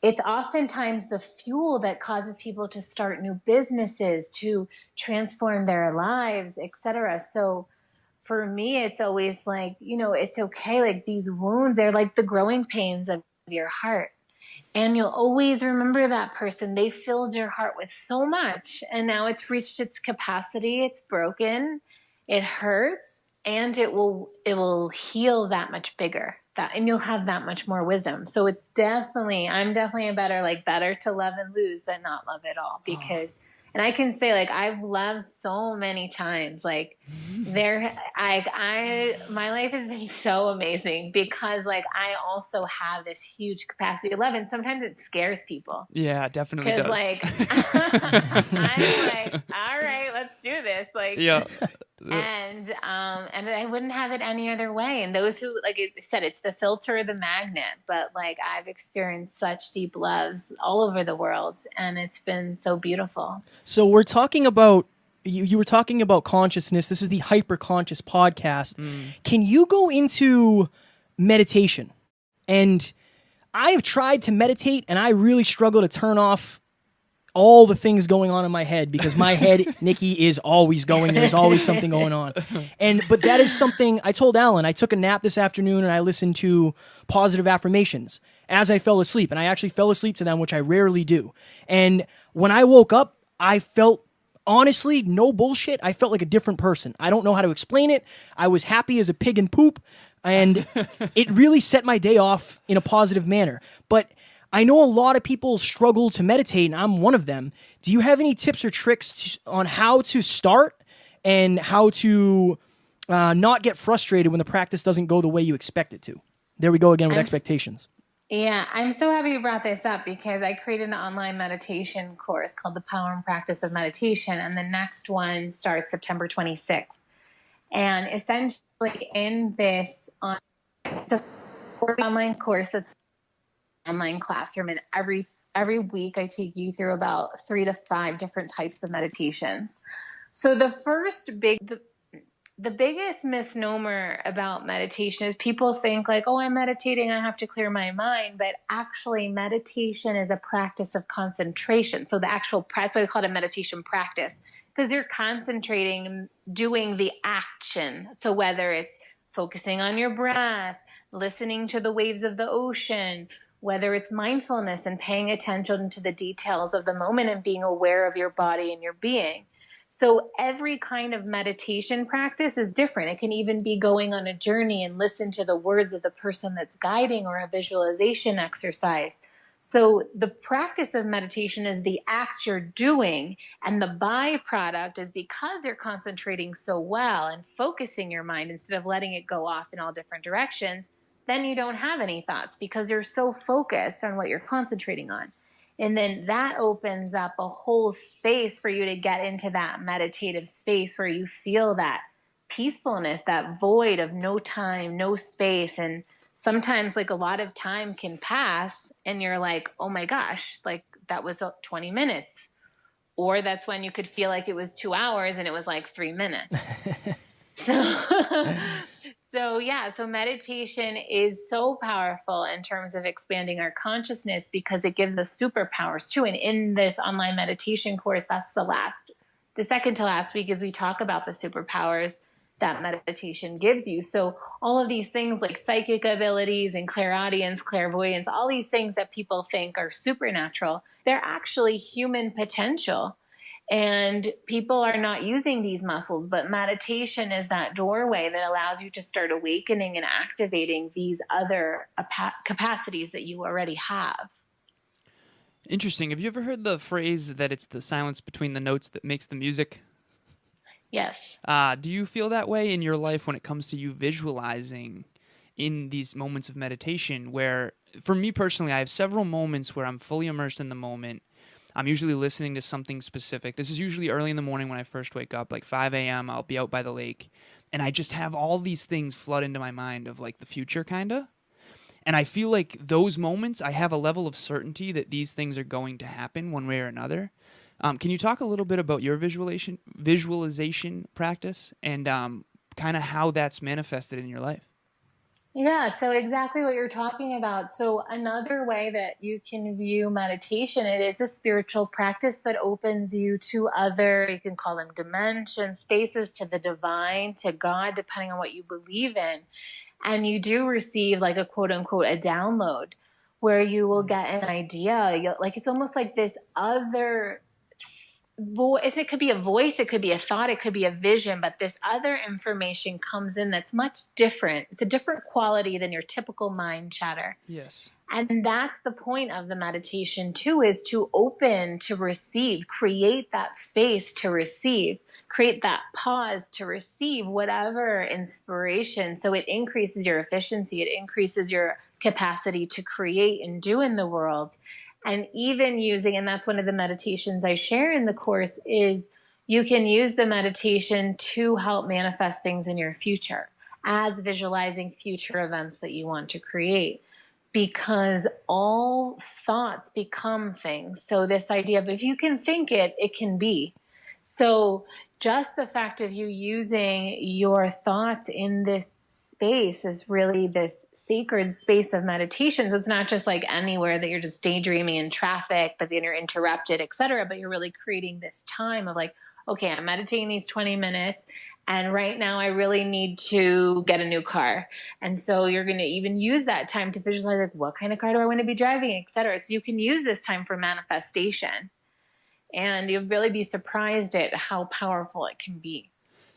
it's oftentimes the fuel that causes people to start new businesses, to transform their lives, etc. So for me, it's always like, it's okay. Like these wounds, they're like the growing pains of your heart. And you'll always remember that person. They filled your heart with so much, and now it's reached its capacity. It's broken. It hurts, and it will heal that much bigger. And you'll have that much more wisdom. So I'm definitely a better to love and lose than not love at all, because and I can say, like, I've loved so many times. Like, my life has been so amazing because, like, I also have this huge capacity to love, and sometimes it scares people. Yeah, definitely does. Because, like, I'm like, all right, let's do this. Like, yeah. And I wouldn't have it any other way. And those who, like I said, it's the filter or the magnet. But like I've experienced such deep loves all over the world, and it's been so beautiful. So we're talking about you were talking about consciousness. This is the Hyper Conscious podcast. Can you go into meditation? And I have tried to meditate, and I really struggle to turn off all the things going on in my head, because my head, Nikki, is always going. There's always something going on. But that is something I told Alan. I took a nap this afternoon and I listened to positive affirmations as I fell asleep. And I actually fell asleep to them, which I rarely do. And when I woke up, I felt, honestly, no bullshit, I felt like a different person. I don't know how to explain it. I was happy as a pig in poop. And it really set my day off in a positive manner. But I know a lot of people struggle to meditate, and I'm one of them. Do you have any tips or tricks on how to start and how to not get frustrated when the practice doesn't go the way you expect it to? There we go again with expectations. Yeah, I'm so happy you brought this up, because I created an online meditation course called The Power and Practice of Meditation, and the next one starts September 26th. And essentially in this, it's a online course that's online classroom, and every week I take you through about 3 to 5 different types of meditations. So the biggest misnomer about meditation is people think like, oh, I'm meditating, I have to clear my mind. But actually meditation is a practice of concentration. So the actual practice, so we call it a meditation practice, because you're concentrating, doing the action. So whether it's focusing on your breath, listening to the waves of the ocean, whether it's mindfulness and paying attention to the details of the moment and being aware of your body and your being. So every kind of meditation practice is different. It can even be going on a journey and listen to the words of the person that's guiding, or a visualization exercise. So the practice of meditation is the act you're doing, and the byproduct is because you're concentrating so well and focusing your mind instead of letting it go off in all different directions, then you don't have any thoughts because you're so focused on what you're concentrating on. And then that opens up a whole space for you to get into that meditative space where you feel that peacefulness, that void of no time, no space. And sometimes like a lot of time can pass and you're like, oh my gosh, like that was 20 minutes. Or that's when you could feel like it was 2 hours and it was like 3 minutes. So meditation is so powerful in terms of expanding our consciousness because it gives us superpowers too. And in this online meditation course, that's the second to last week, is we talk about the superpowers that meditation gives you. So all of these things like psychic abilities and clairaudience, clairvoyance, all these things that people think are supernatural, they're actually human potential. And people are not using these muscles, but meditation is that doorway that allows you to start awakening and activating these other capacities that you already have. Interesting. Have you ever heard the phrase that it's the silence between the notes that makes the music? Yes. Do you feel that way in your life when it comes to you visualizing in these moments of meditation where, for me personally, I have several moments where I'm fully immersed in the moment. I'm usually listening to something specific. This is usually early in the morning when I first wake up, like 5 a.m. I'll be out by the lake. And I just have all these things flood into my mind of like the future kind of. And I feel like those moments, I have a level of certainty that these things are going to happen one way or another. Can you talk a little bit about your visualization practice and kind of how that's manifested in your life? Yeah, so exactly what you're talking about. So another way that you can view meditation, it is a spiritual practice that opens you to other, you can call them dimensions, spaces, to the divine, to God, depending on what you believe in. And you do receive like a quote unquote a download where you will get an idea. Like it's almost like this other voice. It could be a voice, it could be a thought, it could be a vision, but this other information comes in that's much different. It's a different quality than your typical mind chatter. Yes. And that's the point of the meditation too, is to open to receive, create that space to receive, create that pause to receive whatever inspiration. So it increases your efficiency, it increases your capacity to create and do in the world. And even using, and that's one of the meditations I share in the course, is you can use the meditation to help manifest things in your future as visualizing future events that you want to create, because all thoughts become things. So this idea of if you can think it, it can be. So just the fact of you using your thoughts in this space is really this sacred space of meditation. So it's not just like anywhere that you're just daydreaming in traffic, but then you're interrupted, etc. But you're really creating this time of like, okay, I'm meditating these 20 minutes. And right now I really need to get a new car. And so you're going to even use that time to visualize like, what kind of car do I want to be driving, etc. So you can use this time for manifestation. And you'll really be surprised at how powerful it can be.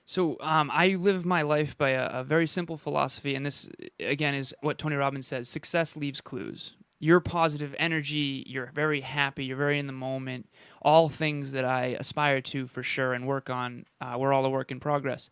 So I live my life by a very simple philosophy, and this, again, is what Tony Robbins says: success leaves clues. You're positive energy, you're very happy, you're very in the moment, all things that I aspire to for sure and work on. We're all a work in progress.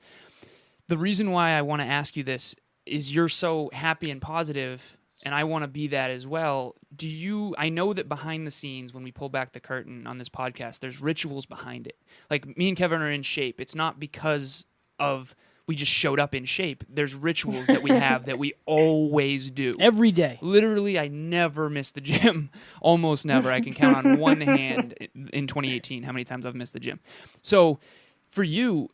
The reason why I want to ask you this is you're so happy and positive, and I want to be that as well. I know that behind the scenes, when we pull back the curtain on this podcast, there's rituals behind it. Like me and Kevin are in shape. It's not because of we just showed up in shape. There's rituals that we have that we always do. Every day. Literally, I never miss the gym. Almost never. I can count on one hand in 2018 how many times I've missed the gym. So for you,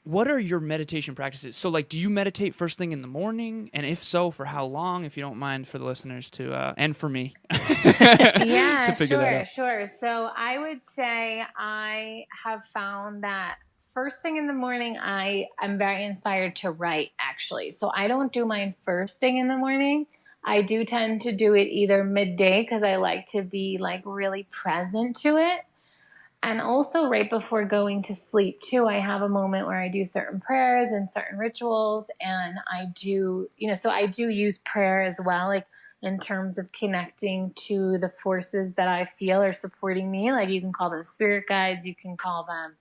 what are your meditation practices? So, like, do you meditate first thing in the morning? And if so, for how long, if you don't mind for the listeners to, and for me, Yeah, to figure that out? sure. So I would say I have found that first thing in the morning, I'm very inspired to write, actually. So I don't do mine first thing in the morning. I do tend to do it either midday because I like to be like really present to it. And also right before going to sleep too, I have a moment where I do certain prayers and certain rituals. And I do, so I do use prayer as well, like in terms of connecting to the forces that I feel are supporting me. Like you can call them spirit guides, you can call them,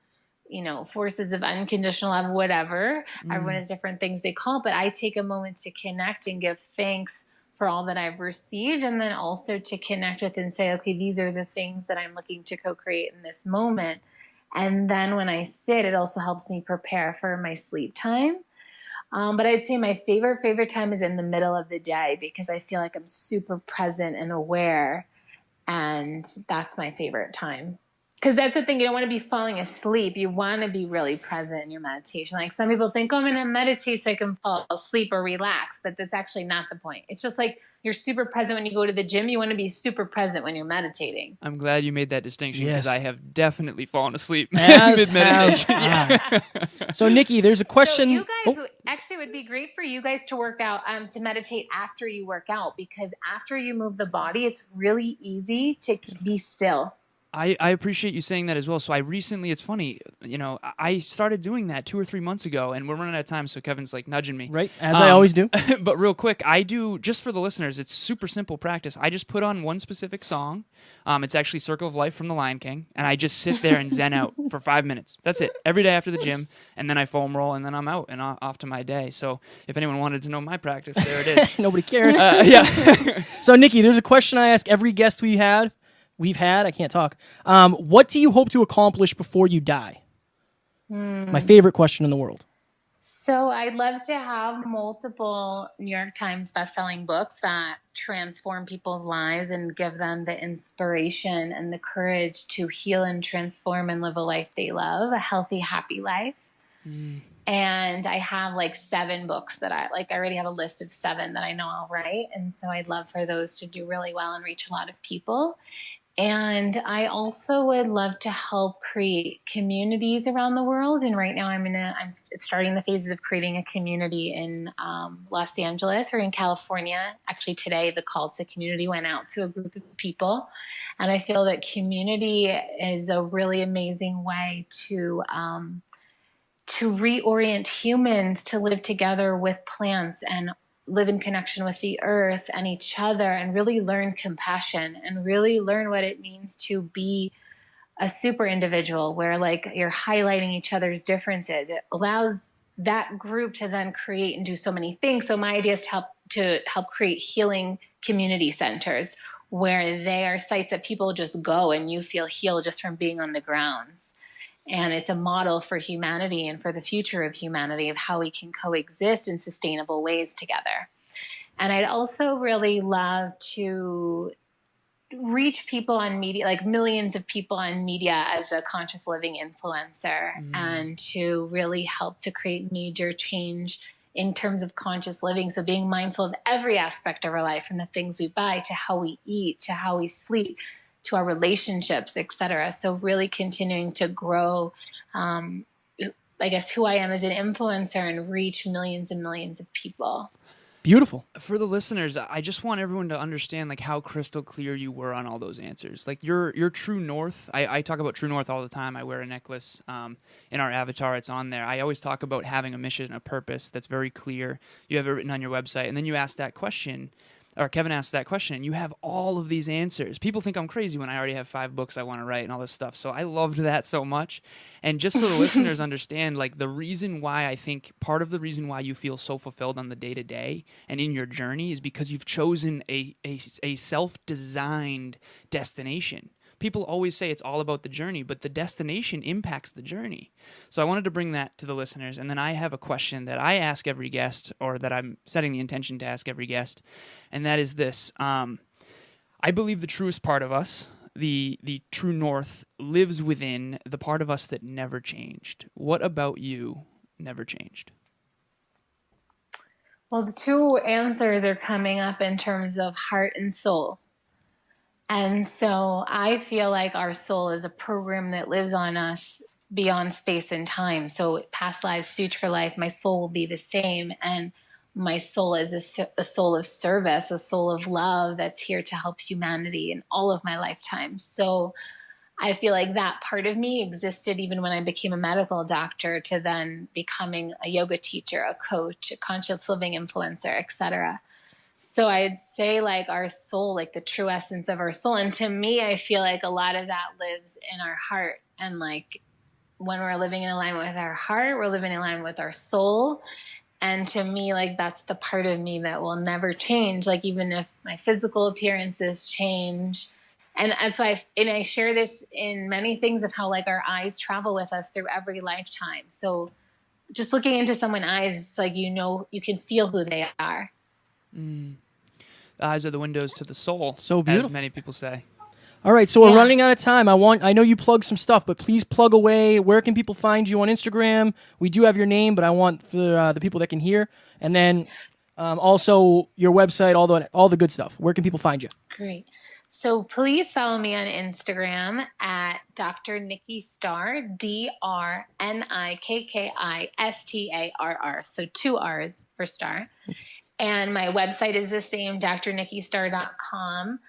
forces of unconditional love, whatever. Everyone has different things they call it, but I take a moment to connect and give thanks for all that I've received, and then also to connect with and say, okay, these are the things that I'm looking to co-create in this moment. And then when I sit, it also helps me prepare for my sleep time. But I'd say my favorite time is in the middle of the day because I feel like I'm super present and aware, and that's my favorite time. Because that's the thing, you don't want to be falling asleep. You want to be really present in your meditation. Like some people think, oh, I'm going to meditate so I can fall asleep or relax. But that's actually not the point. It's just like you're super present when you go to the gym. You want to be super present when you're meditating. I'm glad you made that distinction because Yes. I have definitely fallen asleep As mid-meditation. have I. So, Nikki, there's a question. So you guys actually would be great for you guys to work out, to meditate after you work out, because after you move the body, it's really easy to be still. I appreciate you saying that as well. So I recently, it's funny, I started doing that 2 or 3 months ago, and we're running out of time, so Kevin's like nudging me. Right, as I always do. But real quick, I do, just for the listeners, it's super simple practice. I just put on one specific song. It's actually Circle of Life from The Lion King, and I just sit there and zen out for 5 minutes. That's it, every day after the gym, and then I foam roll, and then I'm out and off to my day. So if anyone wanted to know my practice, there it is. Nobody cares. Yeah. So, Nikki, there's a question I ask every guest we've had. I can't talk. What do you hope to accomplish before you die? My favorite question in the world. So I'd love to have multiple New York Times bestselling books that transform people's lives and give them the inspiration and the courage to heal and transform and live a life they love, a healthy, happy life. And I have like 7 books that I already have a list of 7 that I know I'll write. And so I'd love for those to do really well and reach a lot of people. And I also would love to help create communities around the world. And right now I'm starting the phases of creating a community in Los Angeles or in California. Actually, today the call to community went out to a group of people. And I feel that community is a really amazing way to reorient humans to live together with plants and live in connection with the earth and each other, and really learn compassion and really learn what it means to be a super individual where like you're highlighting each other's differences. It allows that group to then create and do so many things. So my idea is to help create healing community centers where they are sites that people just go and you feel healed just from being on the grounds. And it's a model for humanity and for the future of humanity of how we can coexist in sustainable ways together. And I'd also really love to reach people on media, like millions of people on media as a conscious living influencer, and to really help to create major change in terms of conscious living. So being mindful of every aspect of our life, from the things we buy to how we eat, to how we sleep, to our relationships, etc. So really continuing to grow, I guess, who I am as an influencer and reach millions and millions of people. Beautiful. For the listeners, I just want everyone to understand like how crystal clear you were on all those answers. Like your true north. I talk about true north all the time. I wear a necklace in our avatar. It's on there. I always talk about having a mission, a purpose that's very clear. You have it written on your website, and then you ask that question. Or Kevin asked that question, and you have all of these answers. People think I'm crazy when I already have 5 books I want to write and all this stuff. So I loved that so much. And just so the listeners understand, like the reason why I think part of the reason why you feel so fulfilled on the day-to-day and in your journey is because you've chosen a self-designed destination. People always say it's all about the journey, but the destination impacts the journey. So I wanted to bring that to the listeners. And then I have a question that I ask every guest, or that I'm setting the intention to ask every guest. And that is this. I believe the truest part of us, the true north, lives within the part of us that never changed. What about you never changed? Well, the 2 answers are coming up in terms of heart and soul. And so I feel like our soul is a program that lives on us beyond space and time. So past lives, future life, my soul will be the same. And my soul is a soul of service, a soul of love that's here to help humanity in all of my lifetimes. So I feel like that part of me existed even when I became a medical doctor, to then becoming a yoga teacher, a coach, a conscious living influencer, etc. So I'd say like our soul, like the true essence of our soul. And to me, I feel like a lot of that lives in our heart. And like when we're living in alignment with our heart, we're living in alignment with our soul. And to me, like that's the part of me that will never change. Like even if my physical appearances change. And so I share this in many things of how like our eyes travel with us through every lifetime. So just looking into someone's eyes, it's like, you can feel who they are. The eyes are the windows to the soul. So beautiful. As many people say. All right, so we're running out of time. I know you plug some stuff, but please plug away. Where can people find you on Instagram? We do have your name, but I want for the people that can hear. And then also your website, all the good stuff. Where can people find you? Great. So please follow me on Instagram at Dr. Nikki Starr, DrNikkistarr. So 2 R's for Starr. And my website is the same, drnikkistarr.com.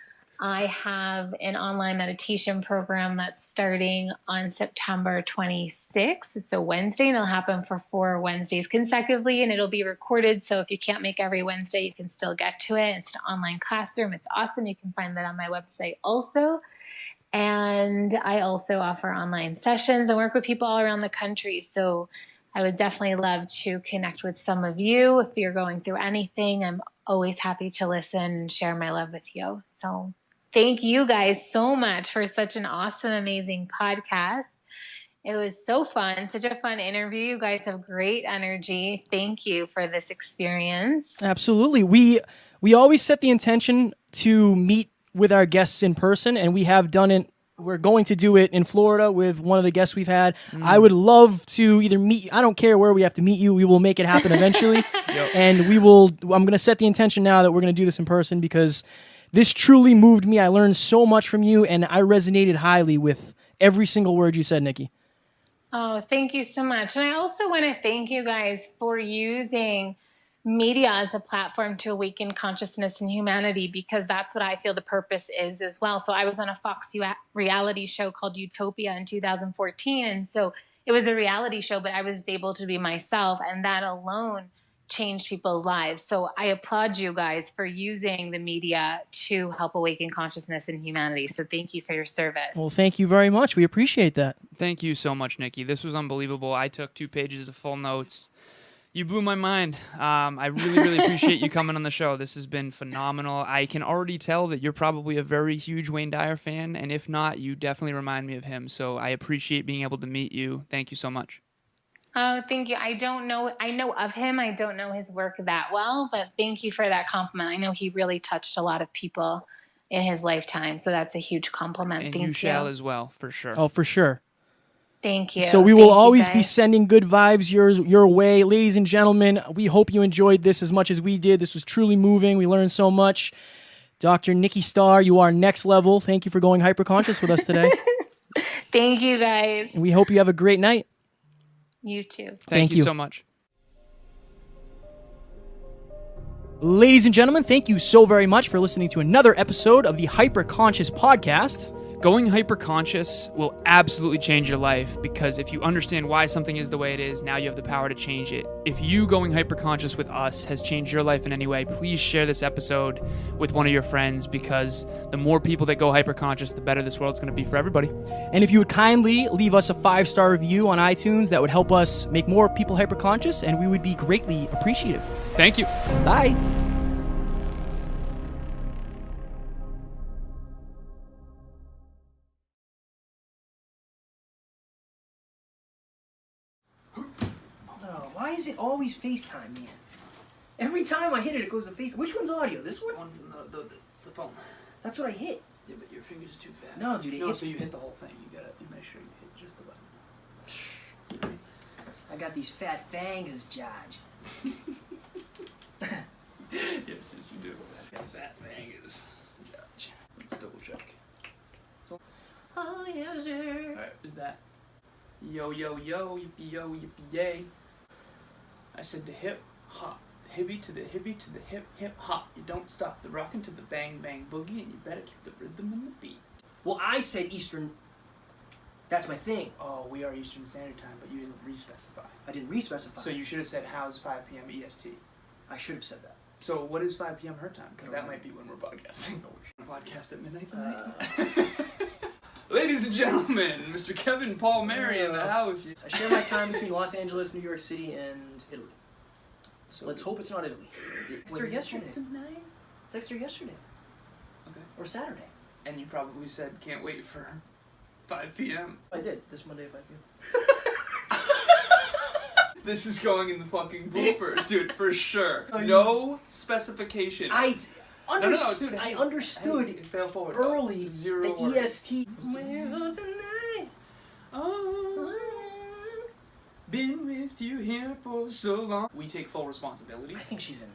I have an online meditation program that's starting on September 26th. It's a Wednesday, and it'll happen for 4 Wednesdays consecutively, and it'll be recorded. So if you can't make every Wednesday, you can still get to it. It's an online classroom. It's awesome. You can find that on my website also. And I also offer online sessions and work with people all around the country. So I would definitely love to connect with some of you. If you're going through anything, I'm always happy to listen and share my love with you. So thank you guys so much for such an awesome, amazing podcast. It was so fun, such a fun interview. You guys have great energy. Thank you for this experience. Absolutely. We always set the intention to meet with our guests in person, and we have done it we're going to do it in Florida with one of the guests we've had. I would love to either meet. I don't care where we have to meet you. We will make it happen eventually, and we will. I'm going to set the intention now that we're going to do this in person because this truly moved me. I learned so much from you, and I resonated highly with every single word you said, Nikki. Oh, thank you so much. And I also want to thank you guys for using media as a platform to awaken consciousness and humanity, because that's what I feel the purpose is as well. So I was on a Fox reality show called Utopia in 2014. And so it was a reality show, but I was able to be myself. And that alone changed people's lives. So I applaud you guys for using the media to help awaken consciousness and humanity. So thank you for your service. Well, thank you very much. We appreciate that. Thank you so much, Nikki. This was unbelievable. I took 2 pages of full notes. You blew my mind. I really, really appreciate you coming on the show. This has been phenomenal. I can already tell that you're probably a very huge Wayne Dyer fan, and if not, you definitely remind me of him. So I appreciate being able to meet you. Thank you so much. Oh, thank you. I know of him. I don't know his work that well, but thank you for that compliment. I know he really touched a lot of people in his lifetime, so that's a huge compliment. And Thank you. You shall as well, for sure. Oh, for sure. Thank you. So we will Thank you, always be guys. sending good vibes your way. Ladies and gentlemen, we hope you enjoyed this as much as we did. This was truly moving. We learned so much. Dr. Nikki Starr, you are next level. Thank you for going hyperconscious with us today. Thank you, guys. We hope you have a great night. You too. Thank you so much. Ladies and gentlemen, thank you so very much for listening to another episode of the Hyperconscious Podcast. Going hyperconscious will absolutely change your life, because if you understand why something is the way it is, now you have the power to change it. If you going hyperconscious with us has changed your life in any way, please share this episode with one of your friends, because the more people that go hyperconscious, the better this world's going to be for everybody. And if you would kindly leave us a 5-star review on iTunes, that would help us make more people hyperconscious, and we would be greatly appreciative. Thank you. Bye. Why is it always FaceTime, man? Every time I hit it, it goes to FaceTime. Which one's audio? This one? It's the phone. That's what I hit. Yeah, but your fingers are too fast. No, dude, it hits... So you hit the whole thing. You make sure you hit just the button. I got these fat fangs, Judge. Yes, you do. Fat fingers, Judge. Let's double check. Oh, yes, sir. Alright, is that? Yo, yo, yo, yippee, yo, yippee, yay. I said the hip, hop. Hippie to the hippie to the hip, hip, hop. You don't stop the rockin' to the bang, bang, boogie, and you better keep the rhythm and the beat. Well, I said Eastern. That's my thing. Oh, we are Eastern Standard Time, but you didn't re-specify. I didn't re-specify. So you should have said, how's 5 p.m. EST? I should have said that. So what is 5 p.m. her time? Because that might be when we're podcasting. Podcast at midnight tonight. Ladies and gentlemen, Mr. Kevin Paul Mary in the house. I share my time between Los Angeles, New York City, and Italy. So let's hope it's not Italy. Extra yesterday. Tonight? It's extra yesterday. Okay. Or Saturday. And you probably said, can't wait for 5 p.m. I did. This Monday at 5 p.m. This is going in the fucking bloopers, dude, for sure. No specification. I dude, understood fail forward. early Zero the words. EST. Tonight. Oh, been with you here for so long. We take full responsibility. I think she's in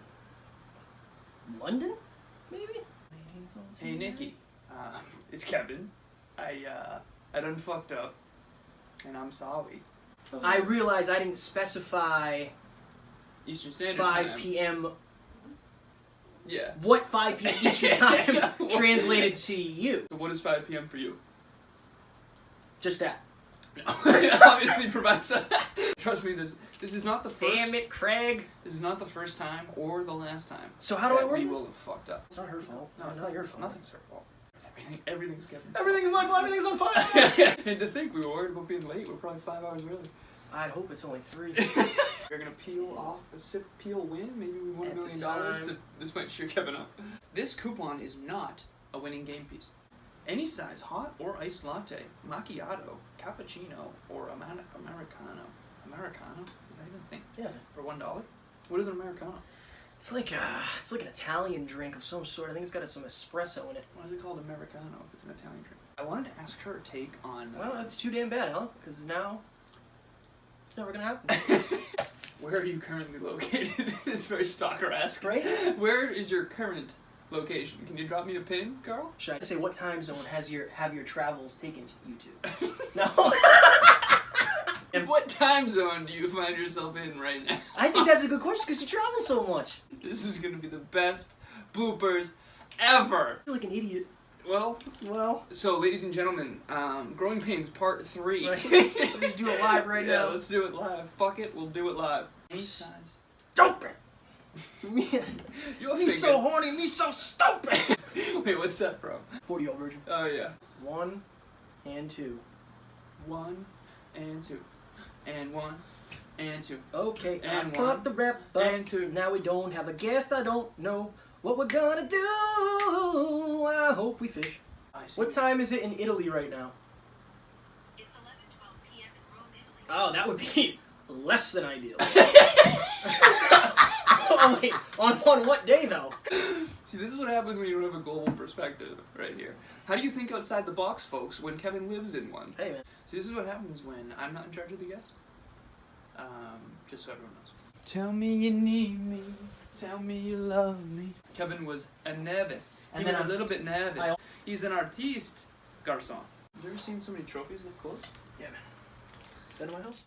London, maybe? Hey, Nikki. It's Kevin. I done fucked up, and I'm sorry. I realize I didn't specify Eastern Standard 5 Time. p.m. Yeah. What 5 p.m. Eastern Time translated to you? So what is 5 p.m. for you? Just that. No. Obviously provides. Trust me, this is not the first. Damn it, Craig. This is not the first time or the last time. So how do I work we this? will have fucked up. It's not her fault. No, it's not your fault. Nothing's her fault. Everything's Kevin's. Everything's my fault. Everything's on fire. And to think we were worried about being late. We're probably 5 hours early. I hope it's only 3. We're gonna peel off a sip peel win. Maybe we won $1 million. This might cheer Kevin up. This coupon is not a winning game piece. Any size hot or iced latte, macchiato, cappuccino, or Americano. Americano? Is that even a thing? Yeah. For $1? What is an Americano? It's like an Italian drink of some sort. I think it's got some espresso in it. Why is it called Americano if it's an Italian drink? I wanted to ask her take on... Well, that's too damn bad, huh? Because now it's never going to happen. Where are you currently located? It's very stalker-esque. Right? Where is your current location? Can you drop me a pin, Carl? Should I say what time zone have your travels taken you to? No. And what time zone do you find yourself in right now? I think that's a good question because you travel so much. This is going to be the best bloopers ever. I feel like an idiot. Well, so ladies and gentlemen, Growing Pains Part 3. Right. Let's do it live right now. Yeah, let's do it live. Fuck it, we'll do it live. Stupid! Your Me so horny, me so stupid! Wait, what's that from? 40-year-old virgin. Oh, yeah. 1 and 2. 1 and 2. And 1 and 2. Okay, And I cut the wrap up. and 2. Now we don't have a guest, I don't know what we're gonna do. I hope we fish. What time is it in Italy right now? It's 11:12 p.m. in Rome, Italy. Oh, that would be less than ideal. Oh wait, on what day though? See, this is what happens when you don't have a global perspective right here. How do you think outside the box, folks, when Kevin lives in one? Hey man. See, this is what happens when I'm not in charge of the guest. Just so everyone knows. Tell me you need me. Tell me you love me. Kevin was nervous. And He then was a I'm- little bit nervous. He's an artiste, garçon. You ever seen so many trophies up close? Yeah man. Been to my house?